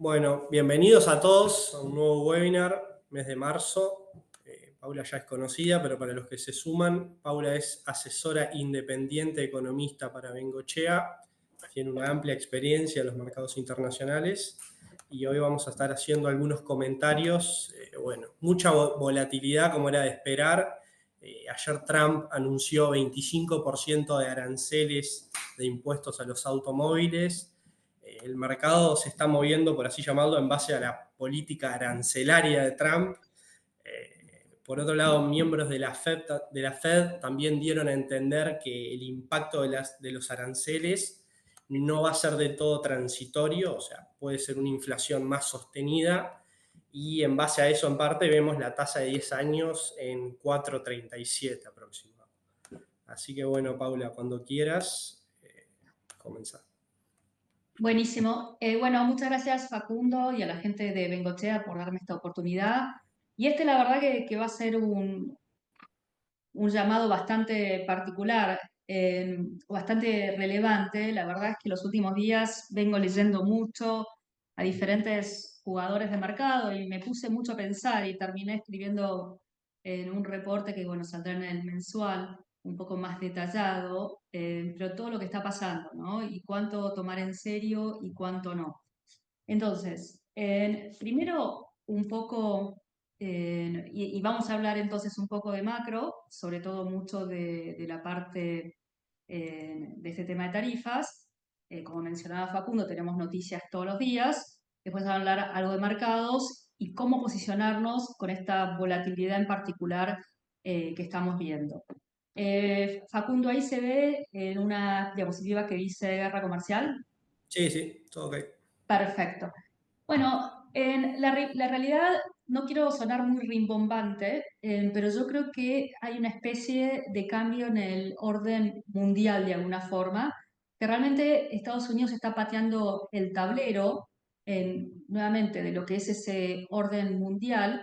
Bueno, bienvenidos a todos a un nuevo webinar, mes de marzo. Paula ya es conocida, pero para los que se suman, Paula es asesora independiente economista para Bengochea, tiene una amplia experiencia en los mercados internacionales y hoy vamos a estar haciendo algunos comentarios. Mucha volatilidad como era de esperar. Ayer Trump anunció 25% de aranceles de impuestos a los automóviles. El mercado se está moviendo, por así llamarlo, en base a la política arancelaria de Trump. Por otro lado, miembros de la Fed también dieron a entender que el impacto de los aranceles no va a ser de todo transitorio, o sea, puede ser una inflación más sostenida, y en base a eso, en parte, vemos la tasa de 10 años en 4,37 aproximadamente. Así que bueno, Paula, cuando quieras, comenzar. Buenísimo. Bueno, muchas gracias Facundo y a la gente de Bengochea por darme esta oportunidad. Y la verdad que va a ser un llamado bastante particular, bastante relevante. La verdad es que los últimos días vengo leyendo mucho a diferentes jugadores de mercado y me puse mucho a pensar y terminé escribiendo en un reporte que, bueno, saldrá en el mensual, un poco más detallado, pero todo lo que está pasando, ¿no? Y cuánto tomar en serio y cuánto no. Entonces, primero un poco, y vamos a hablar entonces un poco de macro, sobre todo mucho de la parte de este tema de tarifas. Como mencionaba Facundo, tenemos noticias todos los días. Después vamos a hablar algo de mercados y cómo posicionarnos con esta volatilidad en particular que estamos viendo. Facundo, ahí se ve en una diapositiva que dice guerra comercial. Sí, sí, todo ok. Perfecto. Bueno, en la realidad no quiero sonar muy rimbombante, pero yo creo que hay una especie de cambio en el orden mundial de alguna forma, que realmente Estados Unidos está pateando el tablero nuevamente de lo que es ese orden mundial,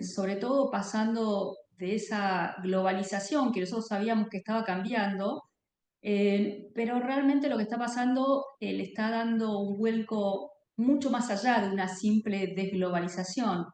sobre todo pasando de esa globalización que nosotros sabíamos que estaba cambiando, pero realmente lo que está pasando le está dando un vuelco mucho más allá de una simple desglobalización.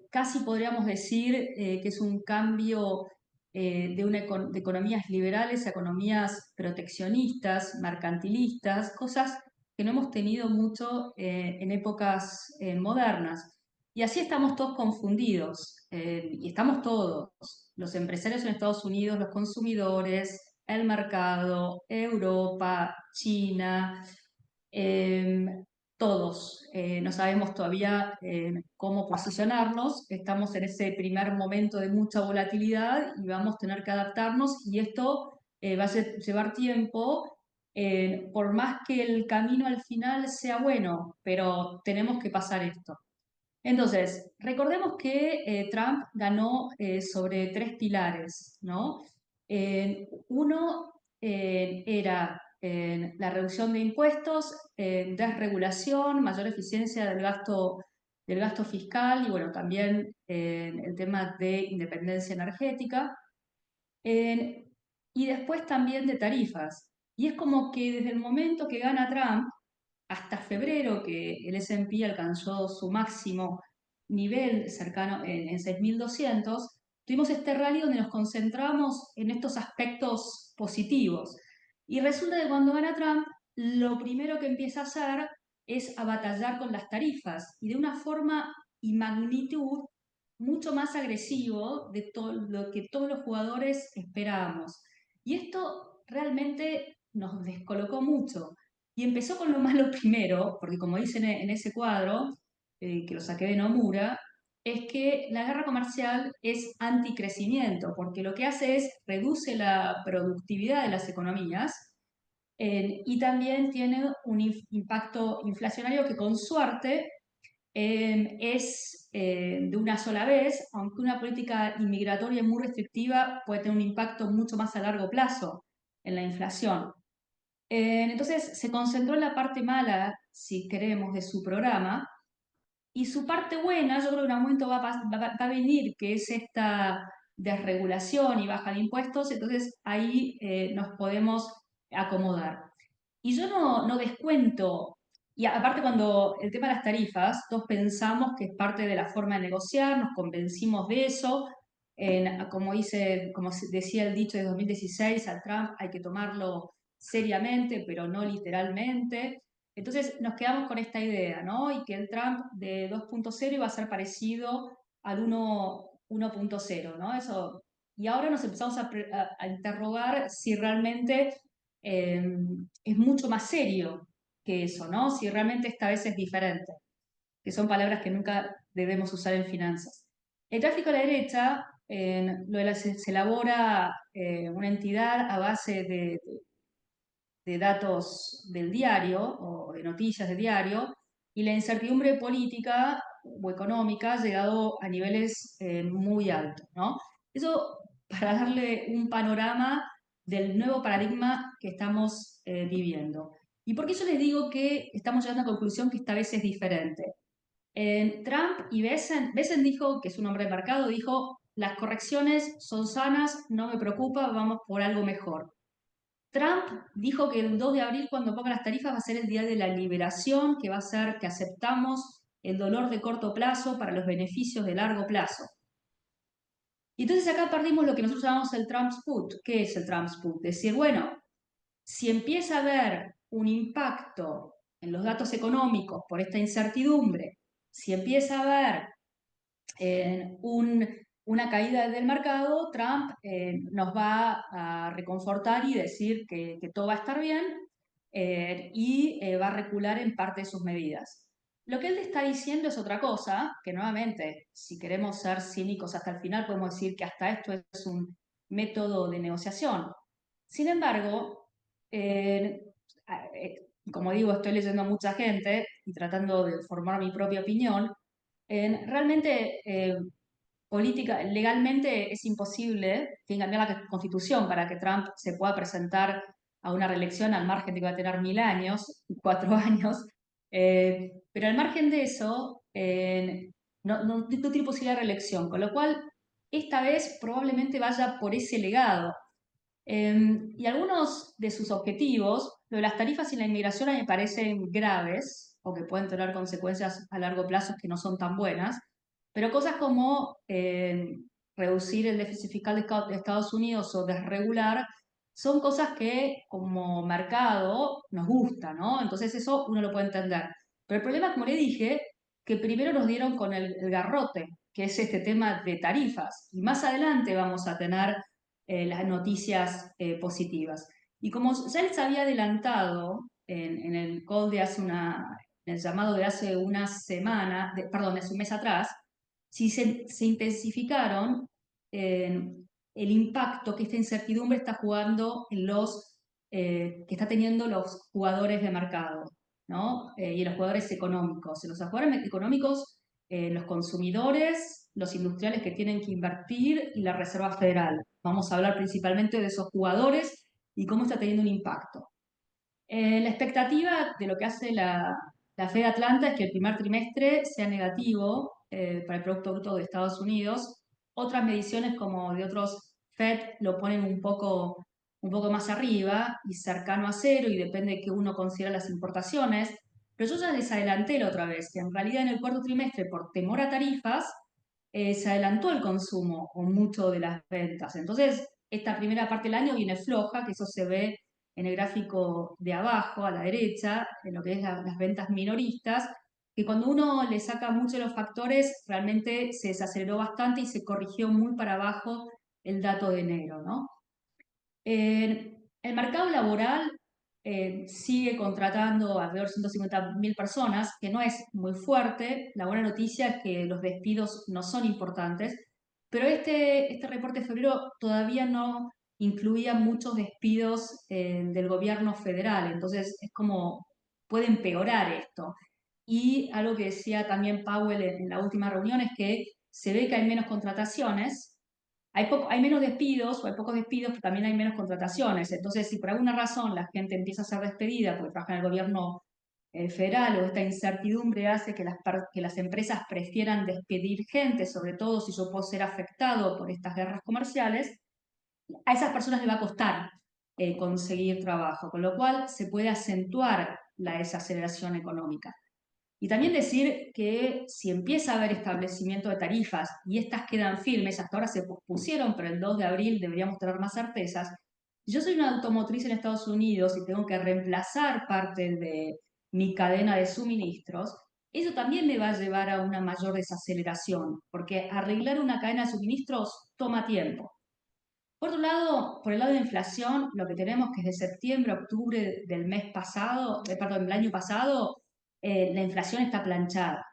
Casi podríamos decir que es un cambio de economías liberales a economías proteccionistas, mercantilistas, cosas que no hemos tenido mucho en épocas modernas. Y así estamos todos confundidos, y estamos todos, los empresarios en Estados Unidos, los consumidores, el mercado, Europa, China, eh, todos. No sabemos todavía cómo posicionarnos, estamos en ese primer momento de mucha volatilidad y vamos a tener que adaptarnos y esto va a llevar tiempo, por más que el camino al final sea bueno, pero tenemos que pasar esto. Entonces, recordemos que Trump ganó sobre tres pilares, ¿no? Uno era la reducción de impuestos, desregulación, mayor eficiencia del gasto fiscal y, bueno, también el tema de independencia energética. eh, y después también de tarifas. Y es como que desde el momento que gana Trump, hasta febrero, que el S&P alcanzó su máximo nivel cercano en 6.200, tuvimos este rally donde nos concentramos en estos aspectos positivos. Y resulta que cuando gana Trump, lo primero que empieza a hacer es a batallar con las tarifas y de una forma y magnitud mucho más agresivo de todo lo que todos los jugadores esperábamos. Y esto realmente nos descolocó mucho. Y empezó con lo malo primero, porque como dicen en ese cuadro, que lo saqué de Nomura, es que la guerra comercial es anticrecimiento, porque lo que hace es reduce la productividad de las economías, y también tiene un impacto inflacionario que con suerte es de una sola vez, aunque una política inmigratoria muy restrictiva puede tener un impacto mucho más a largo plazo en la inflación. Entonces se concentró en la parte mala, si queremos, de su programa, y su parte buena, yo creo que en un momento va a venir, que es esta desregulación y baja de impuestos, entonces ahí nos podemos acomodar. Y yo no descuento Y aparte cuando el tema de las tarifas, todos pensamos que es parte de la forma de negociar, nos convencimos de eso. Como decía el dicho de 2016, al Trump hay que tomarlo seriamente, pero no literalmente. Entonces nos quedamos con esta idea, ¿no? Y que el Trump de 2.0 iba a ser parecido al 1.0, ¿no? Eso. Y ahora nos empezamos a interrogar si realmente eh, es mucho más serio que eso, ¿no? Si realmente esta vez es diferente, que son palabras que nunca debemos usar en finanzas. El tráfico a la derecha, se elabora una entidad a base de datos del diario o de noticias de diario, y la incertidumbre política o económica ha llegado a niveles muy altos, ¿no? Eso para darle un panorama del nuevo paradigma que estamos viviendo. ¿Y por qué yo les digo que estamos llegando a la conclusión que esta vez es diferente? Trump y Besen dijo, que es un hombre de mercado, dijo, las correcciones son sanas, no me preocupa, vamos por algo mejor. Trump dijo que el 2 de abril, cuando pongan las tarifas, va a ser el día de la liberación, que va a ser que aceptamos el dolor de corto plazo para los beneficios de largo plazo. Y entonces acá perdimos lo que nosotros llamamos el Trump's put. ¿Qué es el Trump's put? Decir, bueno, si empieza a haber un impacto en los datos económicos por esta incertidumbre, si empieza a haber una caída del mercado, Trump nos va a reconfortar y decir que todo va a estar bien y va a recular en parte de sus medidas. Lo que él está diciendo es otra cosa, que nuevamente, si queremos ser cínicos hasta el final, podemos decir que hasta esto es un método de negociación. Sin embargo, eh, como digo, estoy leyendo a mucha gente y tratando de formar mi propia opinión. Realmente, legalmente es imposible cambiar la Constitución para que Trump se pueda presentar a una reelección al margen de que va a tener 1000 años, 4 años. Pero al margen de eso, no tiene posibilidad de reelección, con lo cual esta vez probablemente vaya por ese legado. Y algunos de sus objetivos, lo de las tarifas y la inmigración, a mí me parecen graves o que pueden tener consecuencias a largo plazo que no son tan buenas, pero cosas como reducir el déficit fiscal de Estados Unidos o desregular son cosas que como mercado nos gusta, ¿no? Entonces eso uno lo puede entender. Pero el problema, como le dije, que primero nos dieron con el garrote, que es este tema de tarifas, y más adelante vamos a tener las noticias positivas. Y como ya les había adelantado en el call de en el llamado de hace una semana, perdón, hace un mes atrás, si se intensificaron el impacto que esta incertidumbre está jugando en que está teniendo los jugadores de mercado, ¿no? Y en los jugadores económicos. En los jugadores económicos, los consumidores, los industriales que tienen que invertir y la Reserva Federal. Vamos a hablar principalmente de esos jugadores y cómo está teniendo un impacto. La expectativa de lo que hace la Fed Atlanta es que el primer trimestre sea negativo para el Producto Bruto de Estados Unidos. Otras mediciones como de otros Fed lo ponen un poco más arriba y cercano a cero, y depende de que uno considera las importaciones. Pero yo ya les adelanté la otra vez que en realidad en el cuarto trimestre, por temor a tarifas, se adelantó el consumo o mucho de las ventas. Entonces, esta primera parte del año viene floja, que eso se ve en el gráfico de abajo, a la derecha, en lo que es las ventas minoristas, que cuando uno le saca mucho de los factores, realmente se desaceleró bastante y se corrigió muy para abajo el dato de enero, ¿no? El mercado laboral sigue contratando alrededor de 150.000 personas, que no es muy fuerte. La buena noticia es que los despidos no son importantes, pero este reporte de febrero todavía no incluía muchos despidos del gobierno federal, entonces es como puede empeorar esto. Y algo que decía también Powell en la última reunión es que se ve que hay menos contrataciones, hay menos despidos o hay pocos despidos, pero también hay menos contrataciones. Entonces, si por alguna razón la gente empieza a ser despedida porque trabaja en el gobierno federal, o esta incertidumbre hace que las empresas prefieran despedir gente, sobre todo si yo puedo ser afectado por estas guerras comerciales, a esas personas les va a costar conseguir trabajo, con lo cual se puede acentuar la desaceleración económica. Y también decir que si empieza a haber establecimiento de tarifas y estas quedan firmes, hasta ahora se pospusieron, pero el 2 de abril deberíamos tener más certezas. Si yo soy una automotriz en Estados Unidos y tengo que reemplazar parte de mi cadena de suministros, eso también me va a llevar a una mayor desaceleración, porque arreglar una cadena de suministros toma tiempo. Por otro lado, por el lado de inflación, lo que tenemos que desde septiembre, octubre del mes pasado, perdón, del año pasado, la inflación está planchada.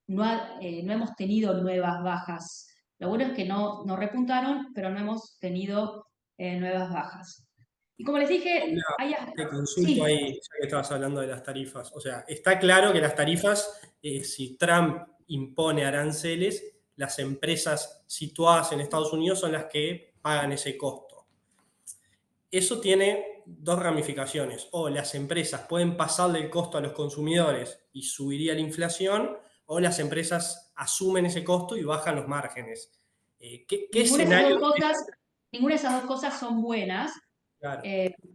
No hemos tenido nuevas bajas. Lo bueno es que no repuntaron, pero no hemos tenido nuevas bajas. Y como les dije, Paula, te consulto sí, ahí, ya que estabas hablando de las tarifas. O sea, está claro que las tarifas, si Trump impone aranceles, las empresas situadas en Estados Unidos son las que pagan ese costo. Eso tiene dos ramificaciones. O las empresas pueden pasarle el costo a los consumidores y subiría la inflación, o las empresas asumen ese costo y bajan los márgenes. ¿Qué ninguna de esas escenario? dos cosas, ninguna de esas dos cosas son buenas Claro,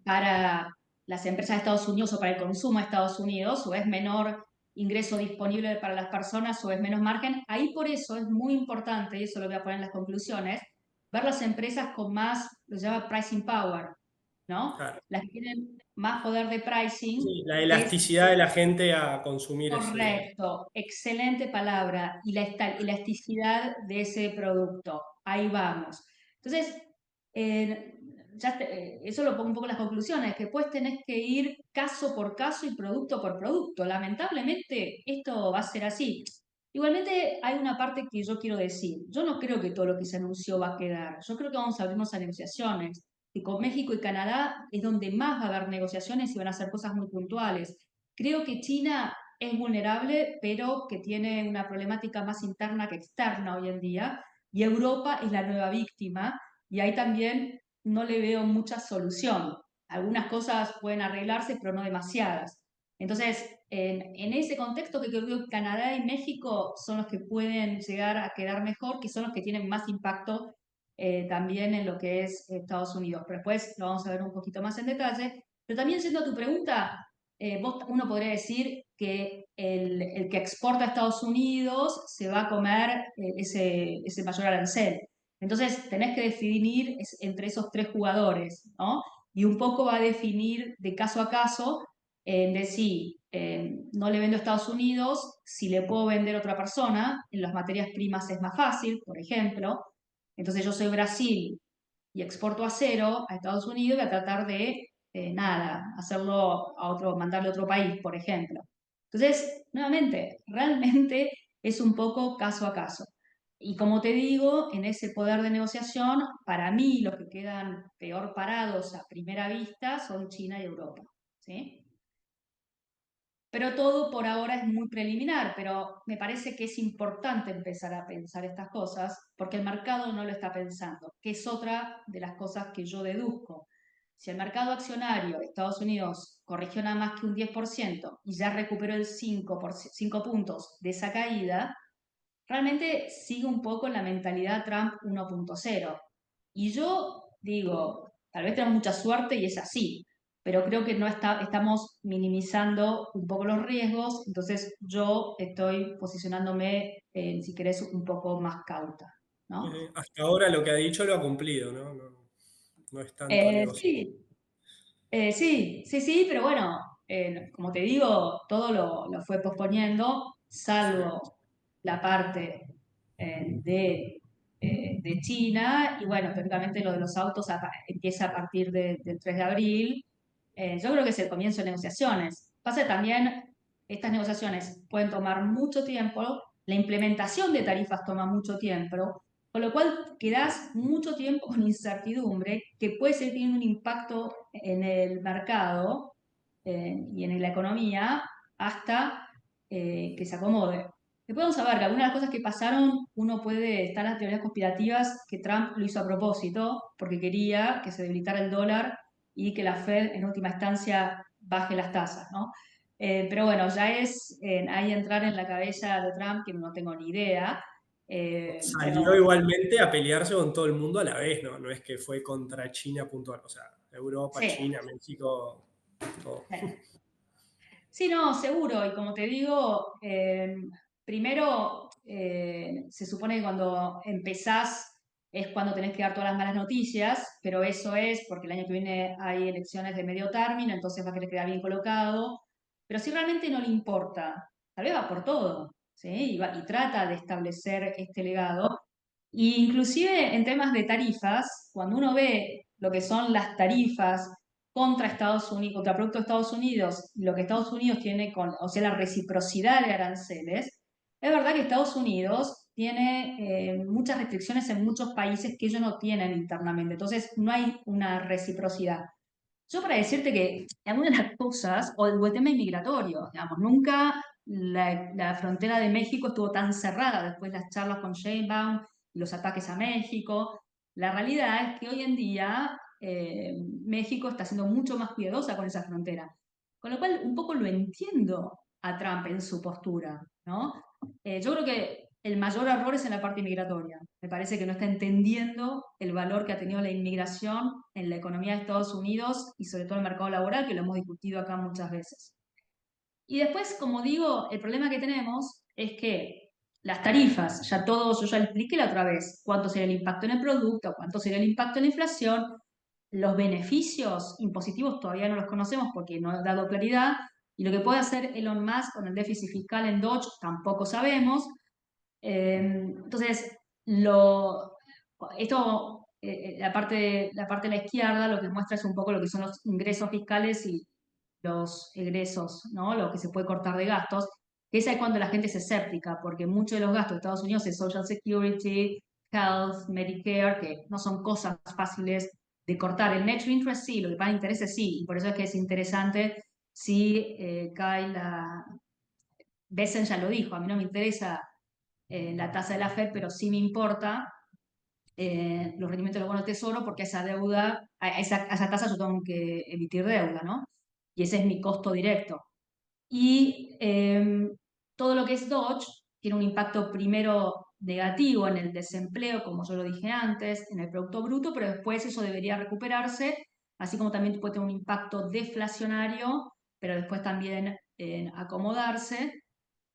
para las empresas de Estados Unidos o para el consumo de Estados Unidos, o es menor ingreso disponible para las personas o es menos margen. Ahí por eso es muy importante, y eso lo voy a poner en las conclusiones, ver las empresas con más, lo que se llama pricing power, ¿no? claro. Las que tienen más poder de pricing, Sí, la que es elasticidad de la gente a consumir ese. correcto, excelente palabra, y la elasticidad de ese producto. Ahí vamos. Entonces, eso lo pongo un poco en las conclusiones, que después tenés que ir caso por caso y producto por producto. Lamentablemente, esto va a ser así. Igualmente, hay una parte que yo quiero decir. Yo no creo que todo lo que se anunció va a quedar. Yo creo que vamos a abrirnos a negociaciones. Y con México y Canadá es donde más va a haber negociaciones y van a ser cosas muy puntuales. Creo que China es vulnerable, pero que tiene una problemática más interna que externa hoy en día, y Europa es la nueva víctima, y ahí también no le veo mucha solución. Algunas cosas pueden arreglarse, pero no demasiadas. Entonces, en ese contexto que creo que Canadá y México son los que pueden llegar a quedar mejor, que son los que tienen más impacto también en lo que es Estados Unidos. Pero después lo vamos a ver un poquito más en detalle. Pero también, siendo tu pregunta, uno podría decir que el que exporta a Estados Unidos se va a comer ese mayor arancel. Entonces tenés que definir entre esos tres jugadores, ¿no? Y un poco va a definir de caso a caso de si no le vendo a Estados Unidos, si le puedo vender a otra persona, en las materias primas es más fácil, por ejemplo. Entonces yo soy Brasil y exporto acero a Estados Unidos y a tratar de, nada, hacerlo a otro, mandarle a otro país, por ejemplo. Entonces, nuevamente, realmente es un poco caso a caso. Y como te digo, en ese poder de negociación, para mí los que quedan peor parados a primera vista son China y Europa. ¿Sí? Pero todo por ahora es muy preliminar, pero me parece que es importante empezar a pensar estas cosas porque el mercado no lo está pensando, que es otra de las cosas que yo deduzco. Si el mercado accionario de Estados Unidos corrigió nada más que un 10% y ya recuperó el 5 puntos de esa caída, realmente sigue un poco la mentalidad Trump 1.0. Y yo digo, tal vez tenemos mucha suerte y es así, pero creo que no estamos minimizando un poco los riesgos, entonces yo estoy posicionándome, si querés, un poco más cauta, ¿no? Hasta ahora lo que ha dicho lo ha cumplido, ¿no? No es tanto negocio. Sí, sí, pero bueno, como te digo, todo lo fue posponiendo, Sí. salvo la parte de China, y bueno, teóricamente lo de los autos empieza a partir del 3 de abril. Yo creo que es el comienzo de negociaciones. Pasa que también estas negociaciones pueden tomar mucho tiempo, la implementación de tarifas toma mucho tiempo, con lo cual quedás mucho tiempo con incertidumbre que puede seguir teniendo un impacto en el mercado y en la economía hasta que se acomode. Después vamos a ver que algunas de las cosas que pasaron, uno puede estar en las teorías conspirativas que Trump lo hizo a propósito, porque quería que se debilitara el dólar y que la Fed en última instancia baje las tasas, ¿no? Pero bueno, ya es ahí entrar en la cabeza de Trump, que no tengo ni idea. Salió Pero igualmente a pelearse con todo el mundo a la vez, ¿no? No es que fue contra China puntual, o sea, Europa, sí, China, México, todo. Sí, no, seguro. Y como te digo, primero se supone que cuando empezás es cuando tenés que dar todas las malas noticias, pero eso es porque el año que viene hay elecciones de medio término, entonces va a querer quedar bien colocado. Pero si realmente no le importa, tal vez va por todo, ¿sí? Y trata de establecer este legado. Y inclusive en temas de tarifas, cuando uno ve lo que son las tarifas contra Estados Unidos, contra productos de Estados Unidos, y lo que Estados Unidos tiene con, o sea, la reciprocidad de aranceles, es verdad que Estados Unidos tiene muchas restricciones en muchos países que ellos no tienen internamente, entonces no hay una reciprocidad. Yo para decirte que algunas de las cosas, o el tema inmigratorio, digamos, nunca la frontera de México estuvo tan cerrada después de las charlas con Sheinbaum y los ataques a México. La realidad es que hoy en día México está siendo mucho más cuidadosa con esa frontera. Con lo cual, un poco lo entiendo a Trump en su postura, ¿no? Yo creo que el mayor error es en la parte migratoria. Me parece que no está entendiendo el valor que ha tenido la inmigración en la economía de Estados Unidos y sobre todo en el mercado laboral, que lo hemos discutido acá muchas veces. Y después, como digo, el problema que tenemos es que las tarifas, ya todos, yo ya le expliqué la otra vez, cuánto sería el impacto en el producto, cuánto sería el impacto en la inflación, los beneficios impositivos todavía no los conocemos porque no ha dado claridad, y lo que puede hacer Elon Musk con el déficit fiscal en Dodge tampoco sabemos. Entonces, esto, la parte de la izquierda lo que muestra es un poco lo que son los ingresos fiscales y los egresos, ¿no? Lo que se puede cortar de gastos, que es ahí cuando la gente es escéptica, porque muchos de los gastos de Estados Unidos es Social Security, Health, Medicare, que no son cosas fáciles de cortar. El net interest sí, lo que paga intereses sí, y por eso es que es interesante si cae la... Besen ya lo dijo, a mí no me interesa la tasa de la Fed, pero sí me importa los rendimientos de los bonos de tesoro porque esa deuda, a esa tasa yo tengo que emitir deuda, ¿no? Y ese es mi costo directo. Y todo lo que es Dodge tiene un impacto primero negativo en el desempleo, como yo lo dije antes, en el Producto Bruto, pero después eso debería recuperarse, así como también puede tener un impacto deflacionario, pero después también en acomodarse.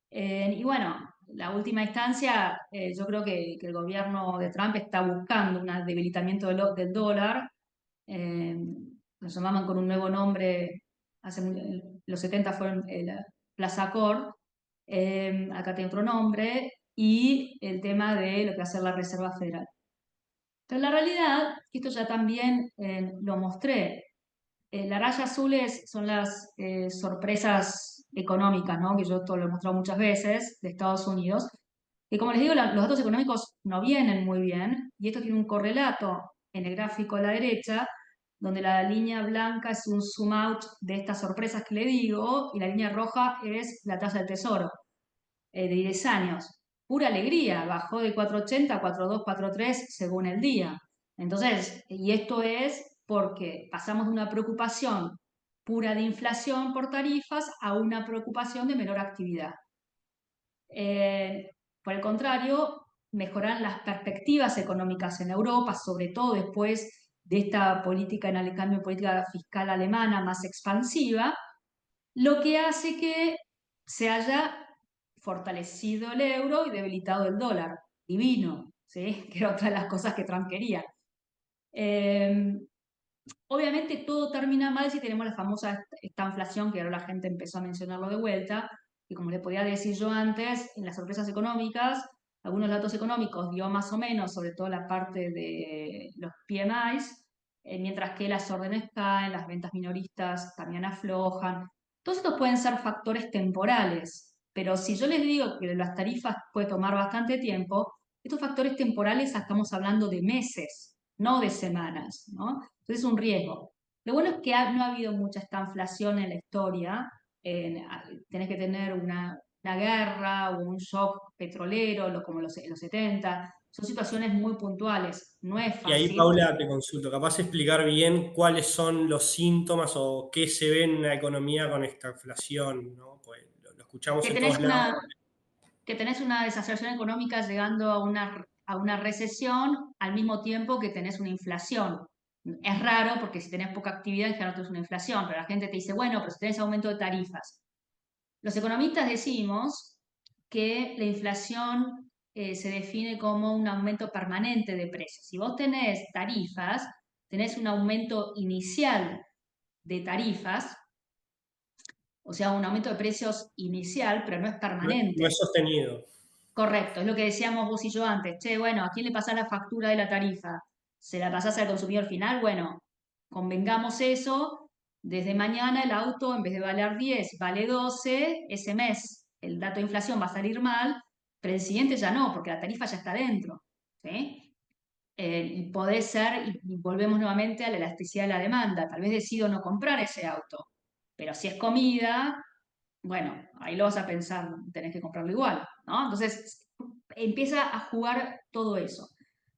Y bueno, la última instancia, yo creo que el gobierno de Trump está buscando un debilitamiento del dólar. eh, lo llamaban con un nuevo nombre, los 70 fueron el Plaza Accord, acá tiene otro nombre, y el tema de lo que va a hacer la Reserva Federal. Pero la realidad, esto ya también lo mostré, la raya azules son las sorpresas económicas, ¿no? Que yo esto lo he mostrado muchas veces, de Estados Unidos. Y como les digo, los datos económicos no vienen muy bien, y esto tiene un correlato en el gráfico a la derecha, donde la línea blanca es un zoom out de estas sorpresas que le digo, y la línea roja es la tasa del tesoro de 10 años. Pura alegría, bajó de 4,80 a 4,2, 4,3 según el día. Entonces, y esto es porque pasamos de una preocupación pura de inflación por tarifas a una preocupación de menor actividad. Por el contrario, mejoran las perspectivas económicas en Europa, sobre todo después de esta política en el cambio de política fiscal alemana más expansiva, lo que hace que se haya fortalecido el euro y debilitado el dólar. Divino, ¿sí? Que era otra de las cosas que Trump quería. Eh, Obviamente todo termina mal si tenemos la famosa esta inflación, que ahora la gente empezó a mencionarlo de vuelta, y como les podía decir yo antes, en las sorpresas económicas, algunos datos económicos dio más o menos, sobre todo la parte de los PMIs, mientras que las órdenes caen, las ventas minoristas también aflojan. Todos estos pueden ser factores temporales, pero si yo les digo que las tarifas puede tomar bastante tiempo, estos factores temporales estamos hablando de meses, no de semanas, ¿no? Entonces es un riesgo. Lo bueno es que no ha habido mucha esta inflación en la historia. Tenés que tener una guerra o un shock petrolero, como los 70. Son situaciones muy puntuales. No es Y ahí, fácil. Paula, te consulto, capaz de explicar bien cuáles son los síntomas o qué se ve en una economía con esta inflación, ¿no? Pues lo escuchamos Que en tenés todos lados. una, que tenés una desaceleración económica llegando a una recesión al mismo tiempo que tenés una inflación. Es raro porque si tenés poca actividad en general tenés una inflación, pero la gente te dice, bueno, pero si tenés aumento de tarifas. Los economistas decimos que la inflación se define como un aumento permanente de precios. Si vos tenés tarifas, tenés un aumento inicial de tarifas, o sea, un aumento de precios inicial, pero no es No es permanente. sostenido. Correcto, es lo que decíamos vos y yo antes. Che, bueno, ¿a quién le pasás la factura de la tarifa? ¿Se la pasás al consumidor final? Bueno, convengamos eso. Desde mañana el auto, en vez de valer 10 vale 12 ese mes el dato de inflación va a salir mal, pero el siguiente ya no, porque la tarifa ya está dentro. ¿Sí? Y puede ser, y volvemos nuevamente a la elasticidad de la demanda. Tal vez decido no comprar ese auto, pero si es comida, bueno, ahí lo vas a pensar, tenés que comprarlo igual, ¿no? Entonces empieza a jugar todo eso.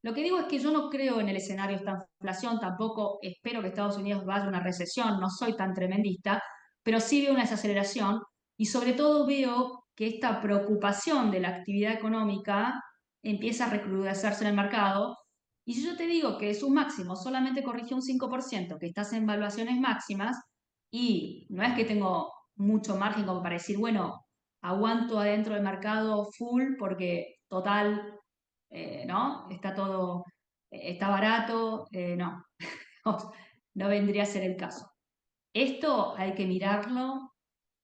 Lo que digo es que yo no creo en el escenario de esta inflación, tampoco espero que Estados Unidos vaya a una recesión, no soy tan tremendista, pero sí veo una desaceleración y sobre todo veo que esta preocupación de la actividad económica empieza a recrudecerse en el mercado. Y si yo te digo que es un máximo, solamente corrigió un 5%, que estás en valuaciones máximas, y no es que tengo mucho margen como para decir, bueno, aguanto adentro del mercado full porque total, ¿no? Está todo, está barato, no, no vendría a ser el caso. Esto hay que mirarlo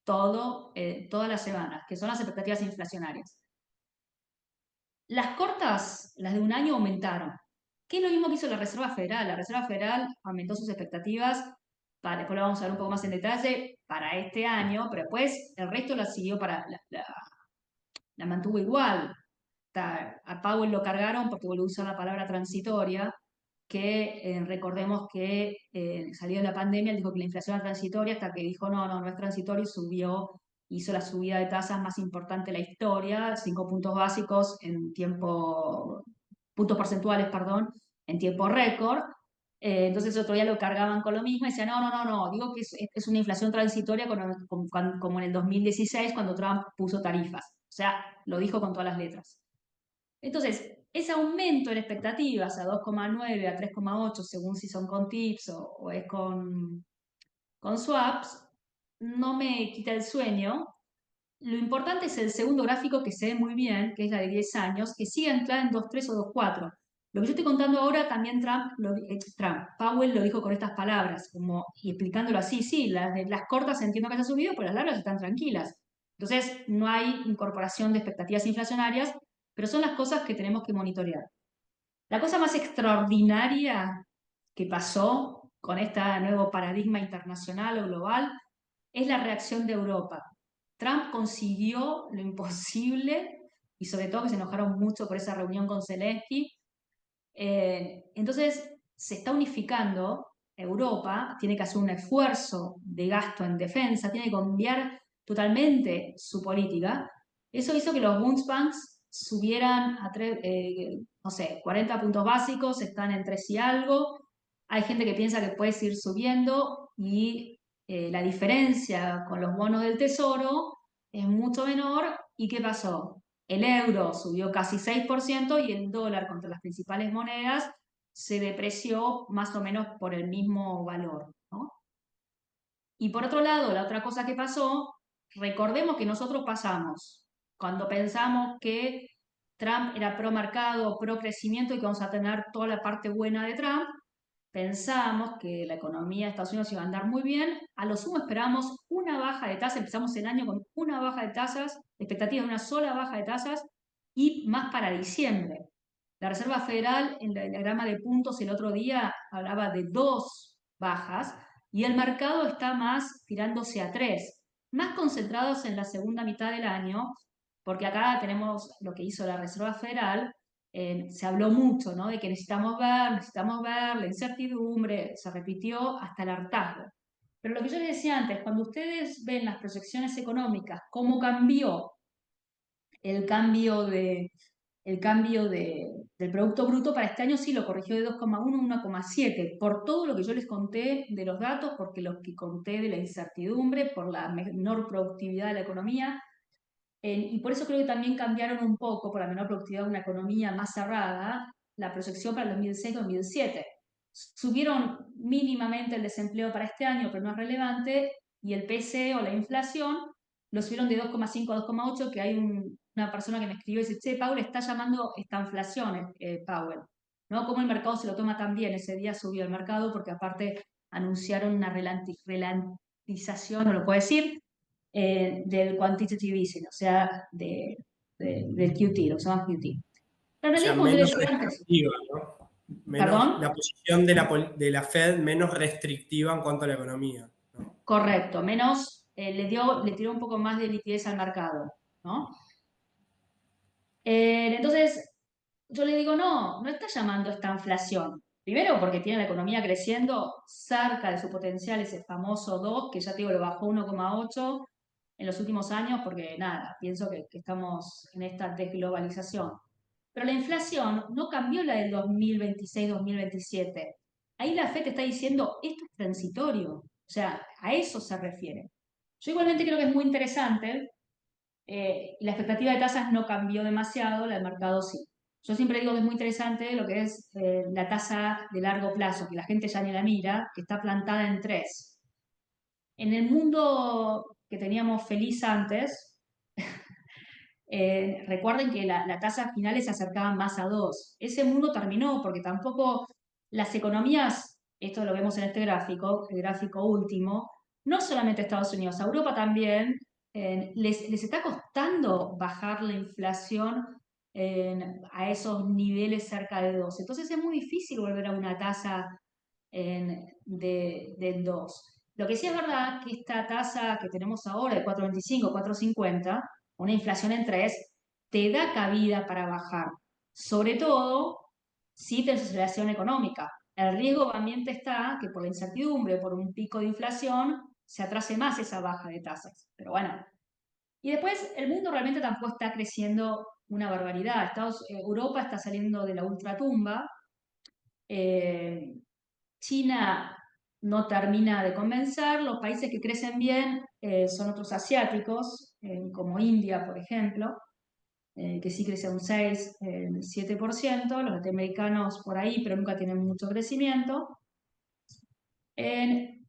todo, todas las semanas, que son las expectativas inflacionarias. Las cortas, las de un año, aumentaron. ¿Qué es lo mismo que hizo la Reserva Federal? La Reserva Federal aumentó sus expectativas, después lo vamos a ver un poco más en detalle, para este año, pero después el resto la siguió la mantuvo igual. A Powell lo cargaron porque volvió a usar la palabra transitoria, que recordemos que salió de la pandemia, él dijo que la inflación era transitoria, hasta que dijo, no, no, no es transitorio, y subió, hizo la subida de tasas más importante de la historia, 5 puntos básicos en tiempo, puntos porcentuales, perdón, en tiempo récord. Entonces otro día lo cargaban con lo mismo y decían, no, no, no, no, digo que es una inflación transitoria como en el 2016 cuando Trump puso tarifas. O sea, lo dijo con todas las letras. Entonces, ese aumento en expectativas a 2,9 a 3,8 según si son con tips o es con swaps, no me quita el sueño. Lo importante es el segundo gráfico que se ve muy bien, que es la de 10 años, que sigue anclada en 2,3 o 2,4. Lo que yo estoy contando ahora también Powell lo dijo con estas palabras, como, y explicándolo así, sí, las cortas entiendo que se ha subido, pero las largas están tranquilas. Entonces, no hay incorporación de expectativas inflacionarias, pero son las cosas que tenemos que monitorear. La cosa más extraordinaria que pasó con este nuevo paradigma internacional o global es la reacción de Europa. Trump consiguió lo imposible y sobre todo que se enojaron mucho por esa reunión con Zelensky. Entonces se está unificando Europa, tiene que hacer un esfuerzo de gasto en defensa, tiene que cambiar totalmente su política. Eso hizo que los Bundesbanks subieran a no sé, 40 puntos básicos, están en 3 y algo. Hay gente que piensa que puede seguir subiendo y la diferencia con los bonos del tesoro es mucho menor. ¿Y qué pasó? El euro subió casi 6% y el dólar contra las principales monedas se depreció más o menos por el mismo valor, ¿no? Y por otro lado, la otra cosa que pasó, recordemos que nosotros pasamos, cuando pensamos que Trump era pro mercado, pro crecimiento y que vamos a tener toda la parte buena de Trump, pensamos que la economía de Estados Unidos iba a andar muy bien, a lo sumo esperamos una baja de tasas, empezamos el año con una baja de tasas, expectativas de una sola baja de tasas y más para diciembre. La Reserva Federal en el diagrama de puntos el otro día hablaba de 2 bajas y el mercado está más tirándose a 3, más concentrados en la segunda mitad del año, porque acá tenemos lo que hizo la Reserva Federal. Se habló mucho, ¿no? De que necesitamos ver, la incertidumbre, se repitió hasta el hartazgo. Pero lo que yo les decía antes, cuando ustedes ven las proyecciones económicas, cómo cambió el cambio del Producto Bruto para este año, sí lo corrigió de 2,1 a 1,7, por todo lo que yo les conté de los datos, porque lo que conté de la incertidumbre, por la menor productividad de la economía, y por eso creo que también cambiaron un poco, por la menor productividad de una economía más cerrada, la proyección para el 2006-2007. Subieron mínimamente el desempleo para este año, pero no es relevante, y el PCE o la inflación lo subieron de 2,5 a 2,8, que hay una persona que me escribió y dice, che, Powell está llamando esta inflación, Powell, ¿no? Cómo el mercado se lo toma tan bien. Ese día subió el mercado porque aparte anunciaron una relantización, no lo puedo decir, del quantitative easing, o sea, del QT, lo que se llama QT. Pero O en sea, realidad, como yo menos decía antes, restrictiva, ¿no? perdón, La posición de de la Fed menos restrictiva en cuanto a la economía, ¿no? correcto, menos, le tiró un poco más de liquidez al mercado, ¿no? Entonces, yo le digo, no, no está llamando esta inflación. Primero porque tiene la economía creciendo cerca de su potencial, ese famoso 2, que ya te digo, lo bajó 1,8 en los últimos años, porque nada, pienso que estamos en esta desglobalización. Pero la inflación no cambió la del 2026-2027. Ahí la FED está diciendo, esto es transitorio. O sea, a eso se refiere. Yo igualmente creo que es muy interesante, la expectativa de tasas no cambió demasiado, la del mercado sí. Yo siempre digo que es muy interesante lo que es la tasa de largo plazo, que la gente ya ni la mira, que está plantada en 3. En el mundo que teníamos feliz antes, recuerden que la tasa final se acercaba más a 2. Ese mundo terminó porque tampoco las economías, esto lo vemos en este gráfico, el gráfico último, no solamente Estados Unidos, a Europa también, les está costando bajar la inflación a esos niveles cerca de 2. Entonces es muy difícil volver a una tasa del 2. Lo que sí es verdad que esta tasa que tenemos ahora de 4,25, 4,50, una inflación en 3, te da cabida para bajar. Sobre todo si tienes aceleración económica. El riesgo ambiente está que por la incertidumbre, por un pico de inflación, se atrase más esa baja de tasas. Pero bueno. Y después el mundo realmente tampoco está creciendo una barbaridad. Europa está saliendo de la ultratumba. Eh, China no termina de convencer, los países que crecen bien son otros asiáticos, como India, por ejemplo, que sí crece un 6, 7%, los norteamericanos por ahí, pero nunca tienen mucho crecimiento. Eh,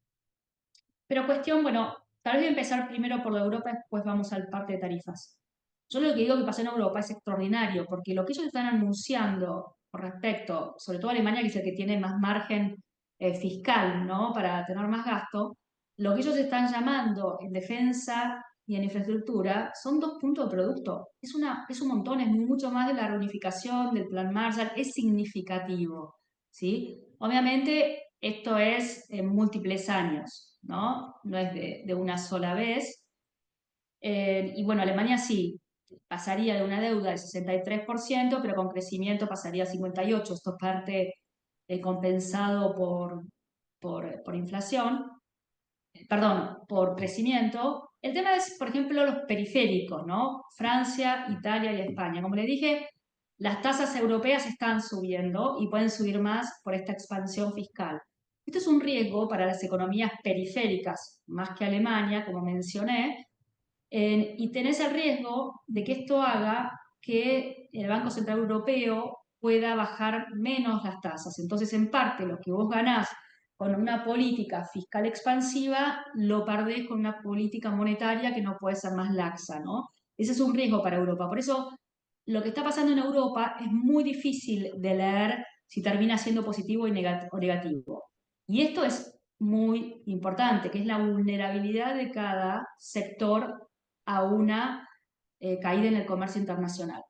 pero cuestión, bueno, tal vez voy a empezar primero por la Europa, después vamos al parte de tarifas. Yo lo que digo que pasó en Europa es extraordinario, porque lo que ellos están anunciando con respecto, sobre todo Alemania, que es el que tiene más margen fiscal, ¿no? Para tener más gasto, lo que ellos están llamando en defensa y en infraestructura son 2 puntos de producto. Es un montón, es mucho más de la reunificación, del plan Marshall, es significativo, ¿sí? Obviamente, esto es en múltiples años, ¿no? No es de una sola vez. Y bueno, Alemania sí, pasaría de una deuda del 63%, pero con crecimiento pasaría a 58%. Esto es parte compensado por inflación, perdón, por crecimiento. El tema es, por ejemplo, los periféricos, ¿no? Francia, Italia y España. Como les dije, las tasas europeas están subiendo y pueden subir más por esta expansión fiscal. Esto es un riesgo para las economías periféricas, más que Alemania, como mencioné, y tenés el riesgo de que esto haga que el Banco Central Europeo pueda bajar menos las tasas. Entonces, en parte, lo que vos ganás con una política fiscal expansiva, lo perdés con una política monetaria que no puede ser más laxa, ¿no? Ese es un riesgo para Europa. Por eso, lo que está pasando en Europa es muy difícil de leer si termina siendo positivo o negativo. Y esto es muy importante, que es la vulnerabilidad de cada sector a una caída en el comercio internacional.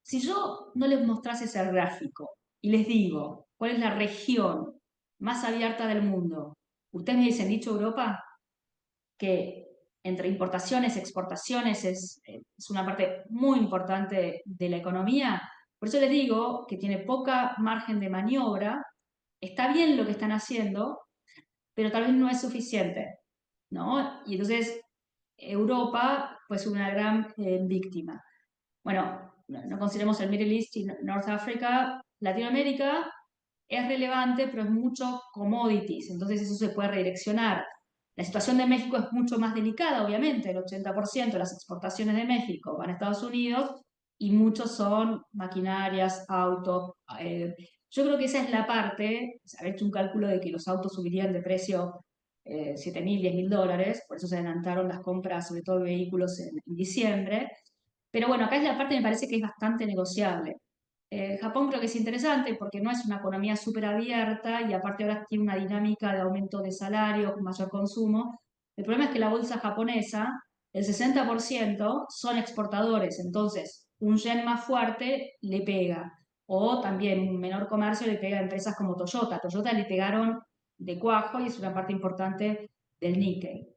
Si yo no les mostrase ese gráfico y les digo cuál es la región más abierta del mundo, ustedes me dicen, dicho Europa, que entre importaciones y exportaciones es una parte muy importante de la economía. Por eso les digo que tiene poca margen de maniobra, está bien lo que están haciendo, pero tal vez no es suficiente, ¿no? Y entonces Europa pues una gran víctima. Bueno, no consideremos el Middle East y North Africa. Latinoamérica es relevante, pero es mucho commodities, entonces eso se puede redireccionar. La situación de México es mucho más delicada, obviamente, el 80% de las exportaciones de México van a Estados Unidos y muchos son maquinarias, autos. Yo creo que esa es la parte, haber hecho un cálculo de que los autos subirían de precio 7.000, $10.000, por eso se adelantaron las compras, sobre todo de vehículos en diciembre. Pero bueno, acá es la parte que me parece que es bastante negociable. Japón creo que es interesante porque no es una economía súper abierta y aparte ahora tiene una dinámica de aumento de salarios, mayor consumo. El problema es que la bolsa japonesa, el 60% son exportadores, entonces un yen más fuerte le pega. O también un menor comercio le pega a empresas como Toyota. Toyota le pegaron de cuajo y es una parte importante del Nikkei.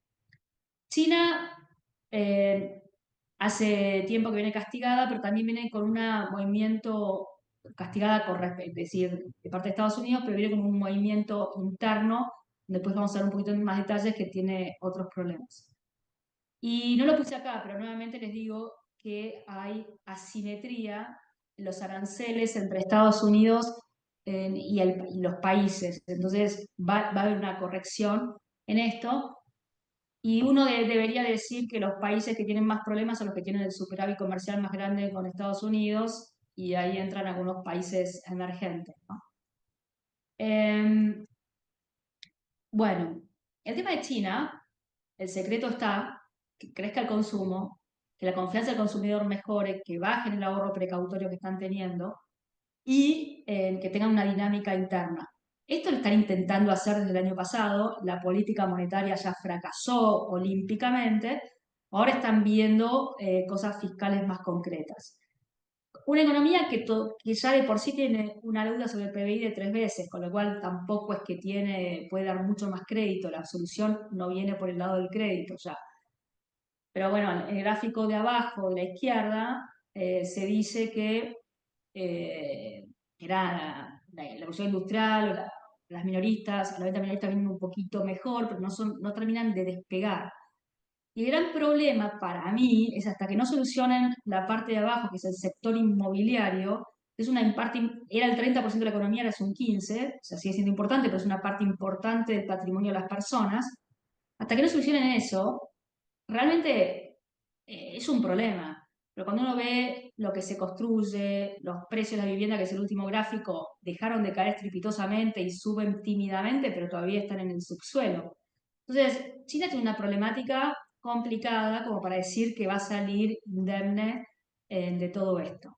China eh, hace tiempo que viene castigada, pero también viene con un movimiento castigada, es decir, de parte de Estados Unidos, pero viene con un movimiento interno, después vamos a ver un poquito más detalles, que tiene otros problemas. Y no lo puse acá, pero nuevamente les digo que hay asimetría en los aranceles entre Estados Unidos y los países. Entonces va a haber una corrección en esto. Y uno debería decir que los países que tienen más problemas son los que tienen el superávit comercial más grande con Estados Unidos, y ahí entran algunos países emergentes, ¿no? Em, bueno, el tema de China, el secreto está que crezca el consumo, que la confianza del consumidor mejore, que bajen el ahorro precautorio que están teniendo y que tengan una dinámica interna. Esto lo están intentando hacer desde el año pasado, la política monetaria ya fracasó olímpicamente, ahora están viendo cosas fiscales más concretas. Una economía que ya de por sí tiene una deuda sobre el PBI de 3 veces, con lo cual tampoco es que puede dar mucho más crédito, la solución no viene por el lado del crédito ya. Pero bueno, en el gráfico de abajo, de la izquierda, se dice que eh, era la revolución industrial o las minoristas, a la venta minorista vienen un poquito mejor, pero no terminan de despegar. Y el gran problema para mí es hasta que no solucionen la parte de abajo, que es el sector inmobiliario, es una parte, era el 30% de la economía, ahora es un 15%, o sea, sigue siendo importante, pero es una parte importante del patrimonio de las personas. Hasta que no solucionen eso, realmente es un problema. Pero cuando uno ve lo que se construye, los precios de la vivienda, que es el último gráfico, dejaron de caer estrepitosamente y suben tímidamente, pero todavía están en el subsuelo. Entonces, China tiene una problemática complicada como para decir que va a salir indemne de todo esto.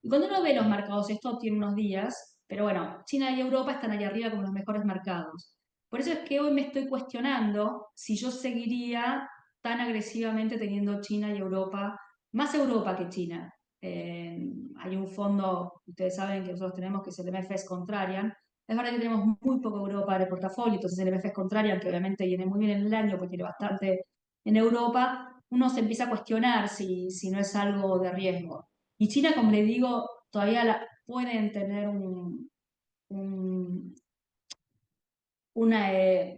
Y cuando uno ve los mercados, esto tiene unos días, pero bueno, China y Europa están ahí arriba como los mejores mercados. Por eso es que hoy me estoy cuestionando si yo seguiría tan agresivamente teniendo China y Europa, más Europa que China. Hay un fondo, ustedes saben que nosotros tenemos, que es el MFS Contrarian. Es verdad que tenemos muy poco Europa de portafolio, entonces el MFS Contrarian, que obviamente viene muy bien en el año porque tiene bastante en Europa, uno se empieza a cuestionar si no es algo de riesgo. Y China, como les digo, todavía pueden tener un,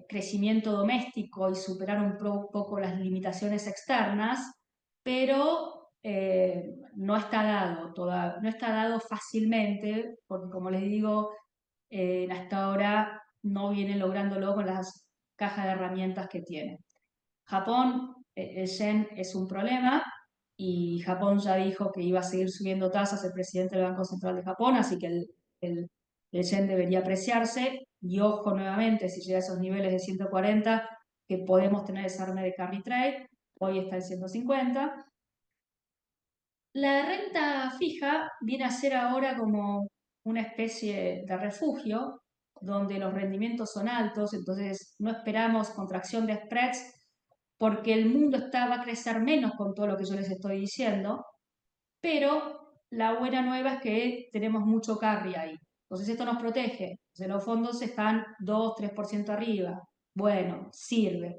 crecimiento doméstico y superar poco las limitaciones externas, pero no está dado no está dado fácilmente, porque como les digo, hasta ahora no vienen lográndolo con las cajas de herramientas que tienen. Japón, el yen es un problema y Japón ya dijo que iba a seguir subiendo tasas el presidente del Banco Central de Japón, así que el, el yen debería apreciarse. Y ojo nuevamente, si llega a esos niveles de 140, que podemos tener ese arme de carry trade, hoy está en 150. La renta fija viene a ser ahora como una especie de refugio, donde los rendimientos son altos, entonces no esperamos contracción de spreads porque el mundo va a crecer menos con todo lo que yo les estoy diciendo, pero la buena nueva es que tenemos mucho carry ahí. Entonces esto nos protege. Entonces los fondos están 2-3% arriba. Bueno, sirve.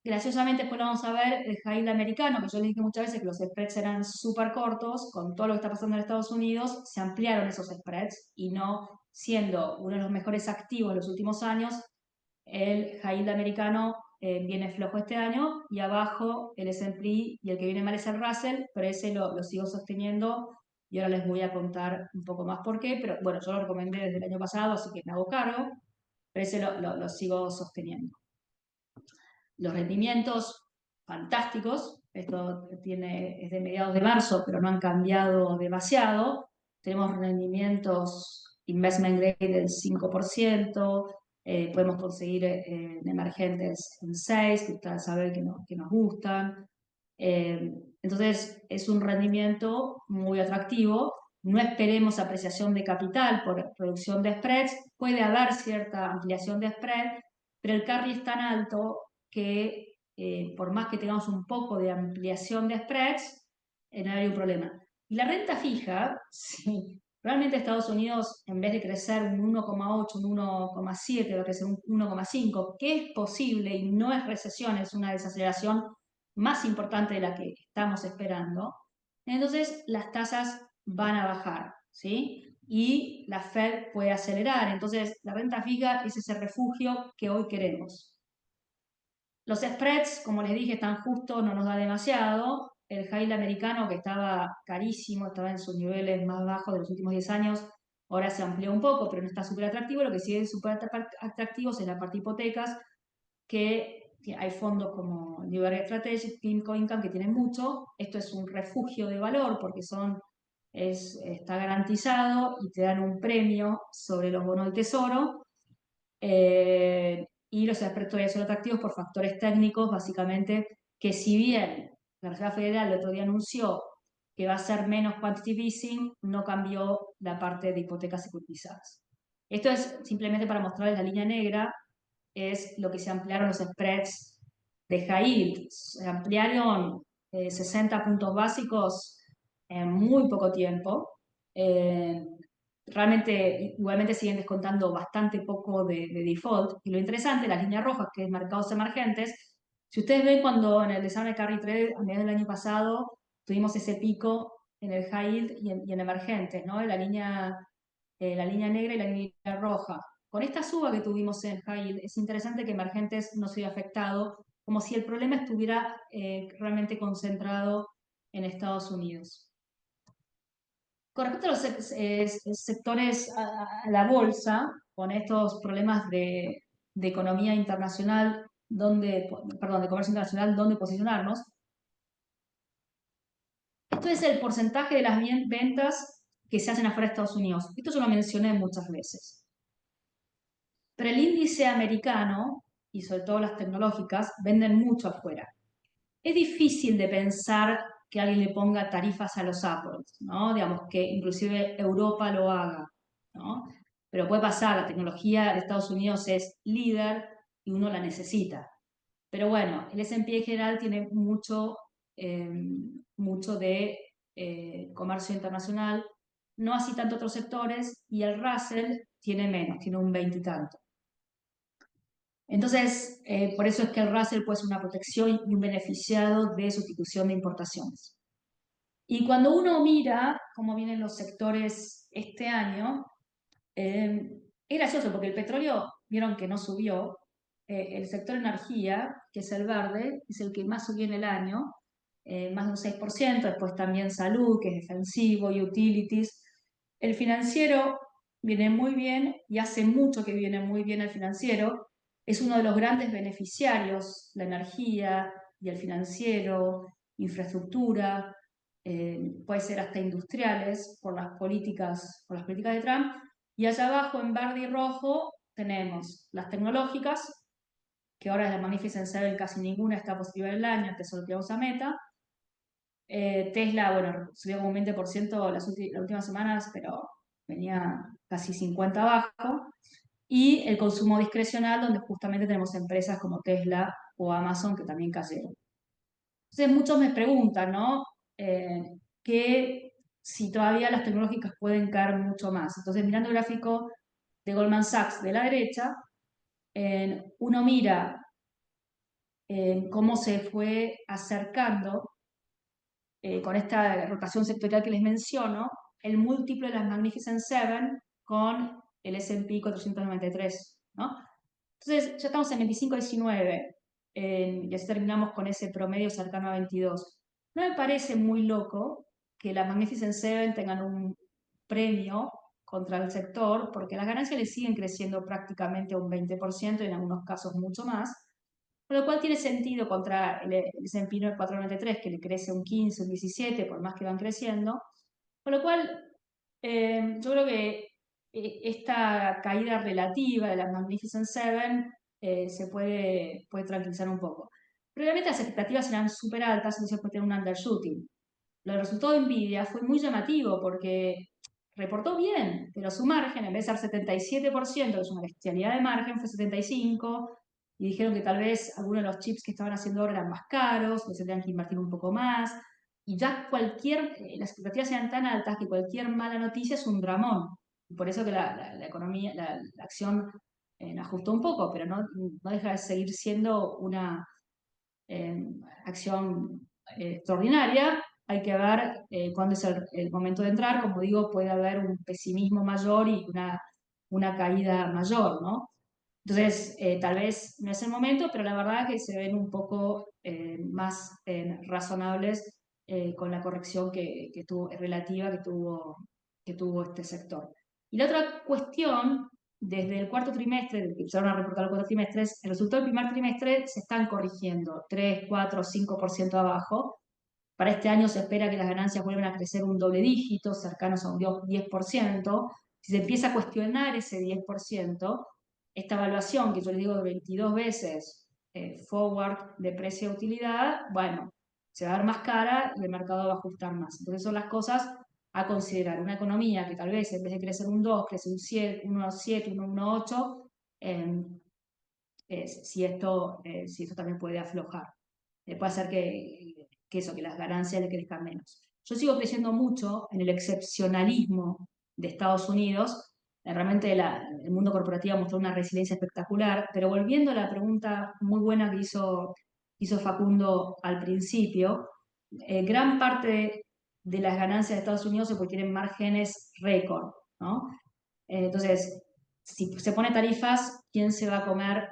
Graciosamente, después lo vamos a ver, el high yield americano, que yo les dije muchas veces que los spreads eran súper cortos, con todo lo que está pasando en Estados Unidos, se ampliaron esos spreads y no siendo uno de los mejores activos en los últimos años, el high yield americano viene flojo este año y abajo el S&P y el que viene mal es el Russell, pero ese lo sigo sosteniendo y ahora les voy a contar un poco más por qué, pero bueno, yo lo recomendé desde el año pasado, así que me hago cargo, pero ese lo sigo sosteniendo. Los rendimientos fantásticos, esto es de mediados de marzo, pero no han cambiado demasiado. Tenemos rendimientos investment grade del 5%, Podemos conseguir en emergentes en 6, que ustedes saben que nos gustan. Entonces, es un rendimiento muy atractivo. No esperemos apreciación de capital por reducción de spreads. Puede haber cierta ampliación de spread, pero el carry es tan alto que por más que tengamos un poco de ampliación de spreads, no hay un problema. Y la renta fija, sí, realmente Estados Unidos, en vez de crecer un 1,8, un 1,7, va a crecer un 1,5, que es posible y no es recesión, es una desaceleración más importante de la que estamos esperando. Entonces, las tasas van a bajar, ¿sí? Y la Fed puede acelerar. Entonces, la renta fija es ese refugio que hoy queremos. Los spreads, como les dije, están justos, no nos da demasiado. El high yield americano, que estaba carísimo, estaba en sus niveles más bajos de los últimos 10 años, ahora se amplió un poco, pero no está súper atractivo. Lo que sigue súper atractivos es la parte hipotecas, que hay fondos como New York Strategic, PIMCO Income, que tienen mucho. Esto es un refugio de valor porque está garantizado y te dan un premio sobre los bonos del tesoro. Y los spreads todavía son atractivos por factores técnicos, básicamente, que si bien la Reserva Federal el otro día anunció que va a ser menos quantitative easing, no cambió la parte de hipotecas securitizadas. Esto es simplemente para mostrarles la línea negra, es lo que se ampliaron los spreads de high yield. Se ampliaron 60 puntos básicos en muy poco tiempo. Eh, Realmente, igualmente siguen descontando bastante poco de default. Y lo interesante, las líneas rojas, que es mercados emergentes, si ustedes ven cuando en el desarme de carry trade a mediados del año pasado tuvimos ese pico en el high yield y en emergentes, ¿no? La línea negra y la línea roja. Con esta suba que tuvimos en high yield, es interesante que emergentes no se haya afectado, como si el problema estuviera realmente concentrado en Estados Unidos. Con respecto a los sectores a la bolsa, con estos problemas de economía internacional, perdón, de comercio internacional, ¿dónde posicionarnos? Esto es el porcentaje de las ventas que se hacen afuera de Estados Unidos. Esto yo lo mencioné muchas veces. Pero el índice americano, y sobre todo las tecnológicas, venden mucho afuera. Es difícil de pensar que alguien le ponga tarifas a los Apples, ¿no? Digamos que inclusive Europa lo haga, ¿no? Pero puede pasar, la tecnología de Estados Unidos es líder y uno la necesita. Pero bueno, el S&P en general tiene eh, mucho de comercio internacional, no así tanto otros sectores, y el Russell tiene menos, tiene un 20 y tanto. Entonces, por eso es que el Russell puede ser una protección y un beneficiado de sustitución de importaciones. Y cuando uno mira cómo vienen los sectores este año, es gracioso porque el petróleo, vieron que no subió. El sector energía, que es el verde, es el que más subió en el año, más de un 6%. Después también salud, que es defensivo, y utilities. El financiero viene muy bien y hace mucho que viene muy bien el financiero. Es uno de los grandes beneficiarios, la energía y el financiero, infraestructura, puede ser hasta industriales por las políticas de Trump. Y allá abajo, en verde y rojo, tenemos las tecnológicas, que ahora de la Magnificent Seven casi ninguna está positiva en el año, antes solo teníamos a Meta. Tesla, bueno, subió como un 20% las últimas semanas, pero venía casi 50 abajo. Y el consumo discrecional, donde justamente tenemos empresas como Tesla o Amazon que también cayeron. Entonces muchos me preguntan, ¿no? Que si todavía las tecnológicas pueden caer mucho más. Entonces, mirando el gráfico de Goldman Sachs de la derecha, uno mira cómo se fue acercando con esta rotación sectorial que les menciono, el múltiplo de las Magnificent Seven con el S&P 493, ¿no? Entonces, ya estamos en 25-19, y así terminamos con ese promedio cercano a 22. No me parece muy loco que las Magnificent Seven tengan un premio contra el sector, porque las ganancias le siguen creciendo prácticamente un 20% y en algunos casos mucho más, con lo cual tiene sentido contra el S&P 493, que le crece un 15, un 17, por más que van creciendo. Con lo cual, yo creo que esta caída relativa de la Magnificent Seven se puede tranquilizar un poco. Pero obviamente las expectativas eran súper altas, entonces puede tener un undershooting. Lo resultado de Nvidia fue muy llamativo porque reportó bien, pero su margen, en vez de ser 77%, que es una bestialidad de margen, fue 75%, y dijeron que tal vez algunos de los chips que estaban haciendo ahora eran más caros, que se tenían que invertir un poco más, y ya las expectativas eran tan altas que cualquier mala noticia es un dramón. Y por eso que la economía, la acción ajustó un poco, pero no deja de seguir siendo una eh, acción extraordinaria. Hay que ver cuándo es el momento de entrar. Como digo, puede haber un pesimismo mayor y una caída mayor, ¿no? Entonces, tal vez no es el momento, pero la verdad que se ven un poco más razonables con la corrección que tuvo, relativa que tuvo este sector. Y la otra cuestión, desde el cuarto trimestre, desde que empezaron a reportar los cuatro trimestres, el resultado del primer trimestre se están corrigiendo 3, 4, 5% abajo. Para este año se espera que las ganancias vuelvan a crecer un doble dígito, cercanos a un 10%. Si se empieza a cuestionar ese 10%, esta evaluación que yo les digo de 22 veces forward de precio de utilidad, bueno, se va a ver más cara y el mercado va a ajustar más. Entonces son las cosas a considerar. Una economía que tal vez en vez de crecer un 2, crece un 7, un 1,7, un 1,8, si esto también puede aflojar. Puede hacer que las ganancias le crezcan menos. Yo sigo creyendo mucho en el excepcionalismo de Estados Unidos. Realmente el mundo corporativo mostró una resiliencia espectacular, pero volviendo a la pregunta muy buena que hizo Facundo al principio, gran parte de las ganancias de Estados Unidos se porque tienen márgenes récord, ¿no? Entonces, si se pone tarifas, ¿quién se va a comer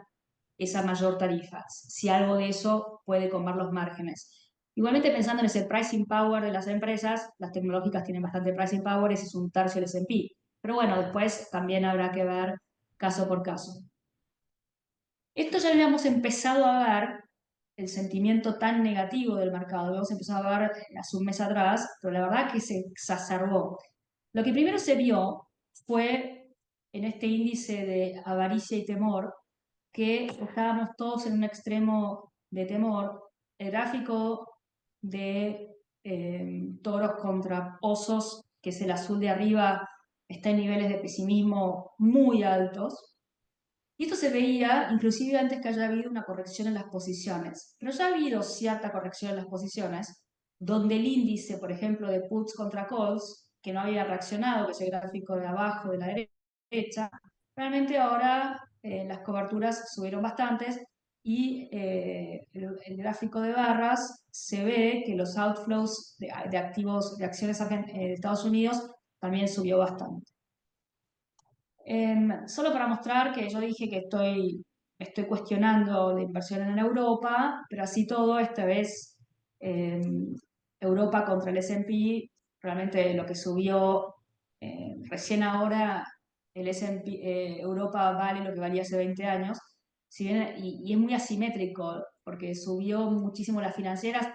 esa mayor tarifa? Si algo de eso puede comer los márgenes. Igualmente pensando en ese pricing power de las empresas, las tecnológicas tienen bastante pricing power, ese es un tercio del S&P. Pero bueno, después también habrá que ver caso por caso. Esto ya habíamos empezado a ver, el sentimiento tan negativo del mercado, lo habíamos empezado a ver hace un mes atrás, pero la verdad que se exacerbó. Lo que primero se vio fue en este índice de avaricia y temor, que estábamos todos en un extremo de temor. El gráfico de toros contra osos, que es el azul de arriba, está en niveles de pesimismo muy altos. Y esto se veía inclusive antes que haya habido una corrección en las posiciones. Pero ya ha habido cierta corrección en las posiciones, donde el índice, por ejemplo, de puts contra calls, que no había reaccionado, que es el gráfico de abajo de la derecha, realmente ahora las coberturas subieron bastantes y el gráfico de barras se ve que los outflows de activos, de acciones de Estados Unidos también subió bastante. Solo para mostrar que yo dije que estoy cuestionando la inversión en Europa, pero así todo, esta vez Europa contra el S&P, realmente lo que subió recién ahora, el S&P, Europa vale lo que valía hace 20 años, si bien, y es muy asimétrico, porque subió muchísimo las financieras,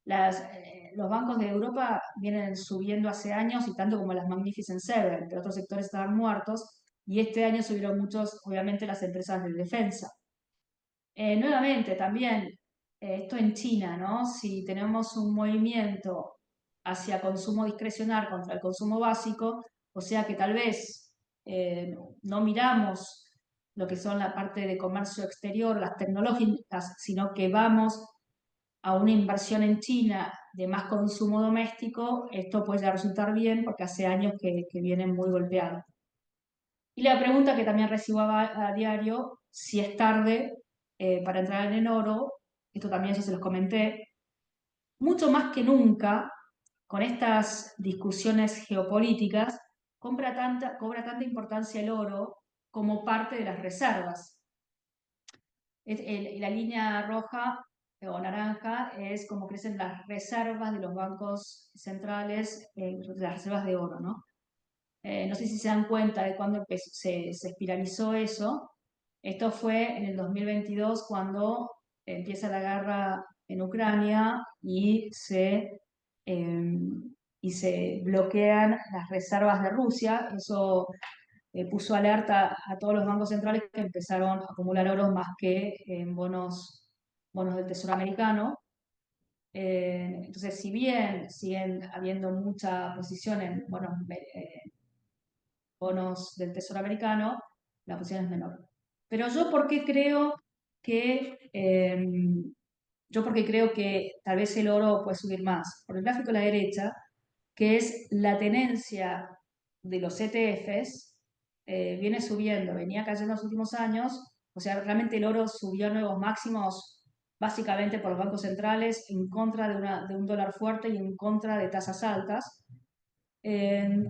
los bancos de Europa vienen subiendo hace años y tanto como las Magnificent Seven, pero otros sectores estaban muertos, y este año subieron muchos, obviamente, las empresas de defensa. Nuevamente, también, esto en China, ¿no? Si tenemos un movimiento hacia consumo discrecional contra el consumo básico, o sea que tal vez no miramos lo que son la parte de comercio exterior, las tecnológicas, sino que vamos a una inversión en China de más consumo doméstico, esto puede resultar bien porque hace años que vienen muy golpeados. Y la pregunta que también recibo a diario, si es tarde para entrar en el oro, esto también yo se los comenté, mucho más que nunca, con estas discusiones geopolíticas, cobra tanta importancia el oro como parte de las reservas. La línea roja o naranja es como crecen las reservas de los bancos centrales, las reservas de oro, ¿no? No sé si se dan cuenta de cuándo se espiralizó eso. Esto fue en el 2022 cuando empieza la guerra en Ucrania y se bloquean las reservas de Rusia. Eso puso alerta a todos los bancos centrales que empezaron a acumular oro más que en bonos del Tesoro americano. Entonces, si bien siguen habiendo mucha posición en bonos del Tesoro americano, la posición es menor. Pero yo, ¿por qué creo que tal vez el oro puede subir más? Por el gráfico a la derecha, que es la tenencia de los ETFs, viene subiendo, venía cayendo en los últimos años, o sea, realmente el oro subió a nuevos máximos básicamente por los bancos centrales en contra de un dólar fuerte y en contra de tasas altas. Eh,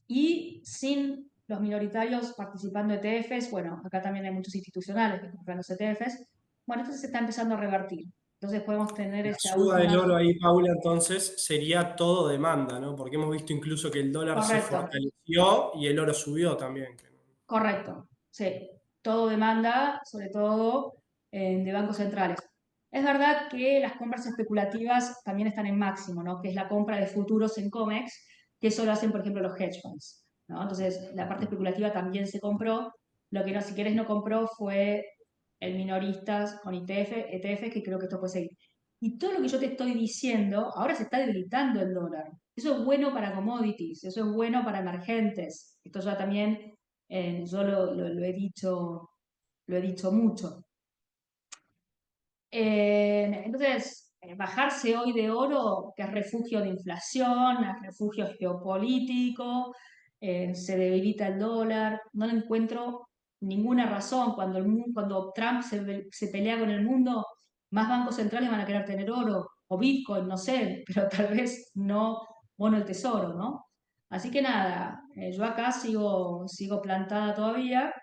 y sin los minoritarios participando en ETFs, bueno, acá también hay muchos institucionales que compran los ETFs, bueno, entonces se está empezando a revertir. Entonces podemos tener La esta suba del última... oro ahí, Paula, entonces sería todo demanda, ¿no? Porque hemos visto incluso que el dólar se Correcto, fortaleció y el oro subió también. correcto, sí. Todo demanda, sobre todo de bancos centrales. Es verdad que las compras especulativas también están en máximo, ¿no? Que es la compra de futuros en COMEX, que eso lo hacen, por ejemplo, los hedge funds, ¿no? Entonces, la parte especulativa también se compró. Lo que no, si querés, no compró fue el minoristas con ETF, que creo que esto puede seguir. Y todo lo que yo te estoy diciendo, ahora se está debilitando el dólar. Eso es bueno para commodities, eso es bueno para emergentes. Esto ya también yo lo he dicho mucho. Entonces, bajarse hoy de oro, que es refugio de inflación, es refugio geopolítico, se debilita el dólar, no le encuentro ninguna razón. Cuando Trump se pelea con el mundo, más bancos centrales van a querer tener oro, o Bitcoin, no sé, pero tal vez no bono el tesoro, ¿no? Así que nada, yo acá sigo plantada todavía.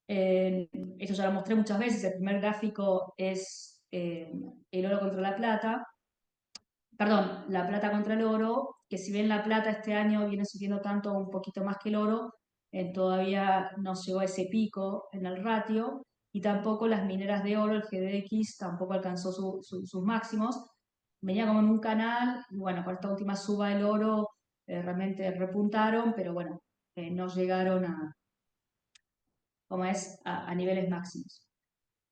Esto ya lo mostré muchas veces. El primer gráfico es el oro contra la plata. Perdón, la plata contra el oro, que si bien la plata este año viene subiendo tanto un poquito más que el oro, todavía no llegó a ese pico en el ratio y tampoco las mineras de oro, el GDX, tampoco alcanzó sus máximos. Venía como en un canal y bueno, con esta última suba del oro realmente repuntaron, pero bueno, no llegaron a niveles máximos.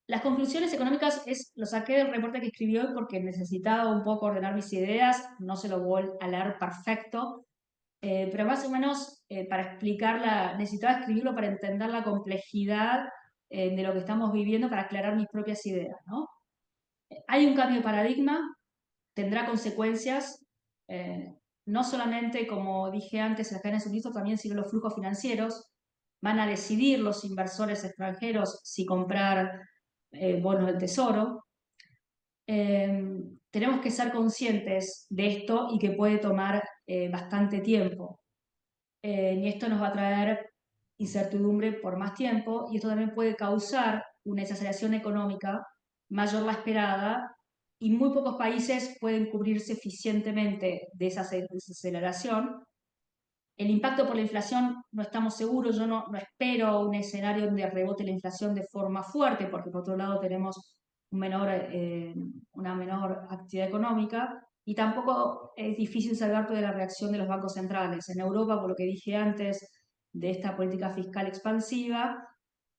Las conclusiones económicas lo saqué del reporte que escribí hoy porque necesitaba un poco ordenar mis ideas, no se lo voy a leer perfecto, pero más o menos para explicarla, necesitaba escribirlo para entender la complejidad de lo que estamos viviendo, para aclarar mis propias ideas, ¿no? Hay un cambio de paradigma, tendrá consecuencias, eh, no solamente, como dije antes, acá en el suministro, también sino los flujos financieros. Van a decidir los inversores extranjeros si comprar bonos del tesoro. Tenemos que ser conscientes de esto y que puede tomar bastante tiempo. Y esto nos va a traer incertidumbre por más tiempo y esto también puede causar una desaceleración económica mayor la esperada y muy pocos países pueden cubrirse eficientemente de esa desaceleración. El impacto por la inflación no estamos seguros, yo no espero un escenario donde rebote la inflación de forma fuerte, porque por otro lado tenemos una menor actividad económica y tampoco es difícil saber de la reacción de los bancos centrales. En Europa, por lo que dije antes, de esta política fiscal expansiva,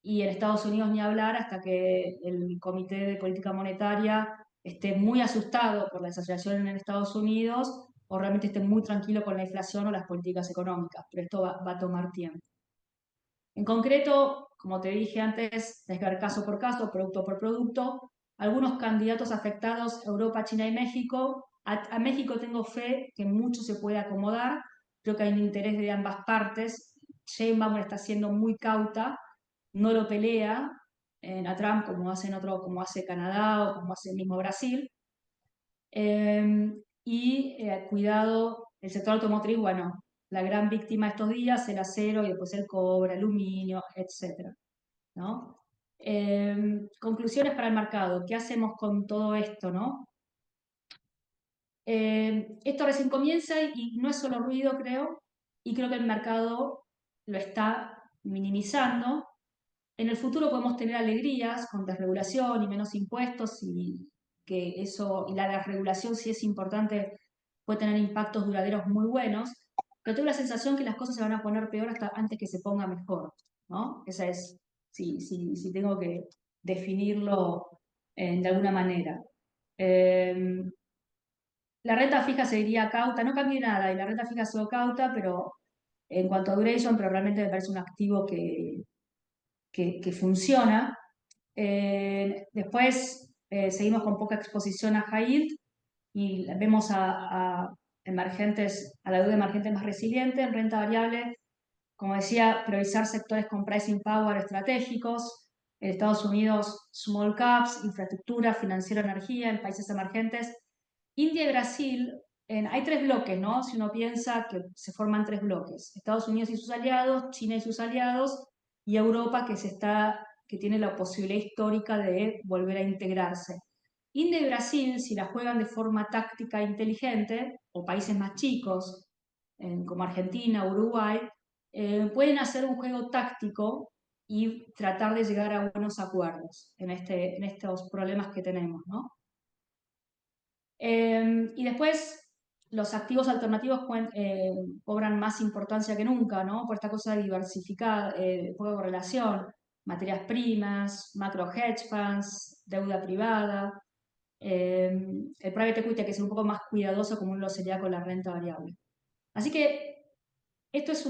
y en Estados Unidos ni hablar hasta que el Comité de Política Monetaria esté muy asustado por la desaceleración en Estados Unidos o realmente esté muy tranquilo con la inflación o las políticas económicas, pero esto va a tomar tiempo. En concreto, como te dije antes, es ver caso por caso, producto por producto, algunos candidatos afectados, Europa, China y México. A México tengo fe que mucho se puede acomodar, creo que hay un interés de ambas partes. Sheinbaum está siendo muy cauta, no lo pelea a Trump como hace Canadá o como hace el mismo Brasil. Cuidado, el sector automotriz, bueno, la gran víctima estos días, el acero y después el cobre, aluminio, etc. ¿No? Conclusiones para el mercado. ¿Qué hacemos con todo esto, no? Esto recién comienza y no es solo ruido, creo, y creo que el mercado lo está minimizando. En el futuro podemos tener alegrías con desregulación y menos impuestos y que eso, y la desregulación si es importante, puede tener impactos duraderos muy buenos, pero tengo la sensación que las cosas se van a poner peor hasta antes que se ponga mejor, ¿no? Esa es, si tengo que definirlo de alguna manera. Eh, la renta fija seguiría cauta, no cambió nada, y la renta fija sido cauta, pero en cuanto a duration, pero realmente me parece un activo que funciona. Después seguimos con poca exposición a high yield y vemos a emergentes, a la deuda emergente más resiliente en renta variable. Como decía, priorizar sectores con pricing power estratégicos. En Estados Unidos, small caps, infraestructura, financiera, energía, en países emergentes. India y Brasil, hay tres bloques, ¿no? Si uno piensa que se forman tres bloques. Estados Unidos y sus aliados, China y sus aliados, y Europa que tiene la posibilidad histórica de volver a integrarse. India y Brasil, si la juegan de forma táctica e inteligente, o países más chicos, como Argentina, Uruguay, pueden hacer un juego táctico y tratar de llegar a buenos acuerdos en estos problemas que tenemos, ¿no? Y después los activos alternativos cobran más importancia que nunca, ¿no? Por esta cosa de diversificada, poca correlación, materias primas, macro hedge funds, deuda privada, el private equity que es un poco más cuidadoso como uno lo sería con la renta variable. Así que esto es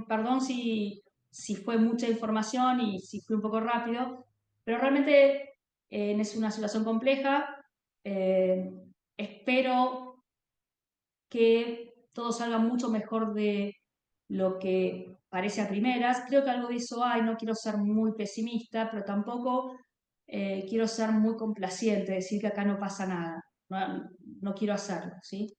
perdón si fue mucha información y si fue un poco rápido, pero realmente es una situación compleja. Eh, Espero que todo salga mucho mejor de lo que parece a primeras. Creo que algo de eso hay, no quiero ser muy pesimista, pero tampoco quiero ser muy complaciente, decir que acá no pasa nada. No, no quiero hacerlo, ¿sí?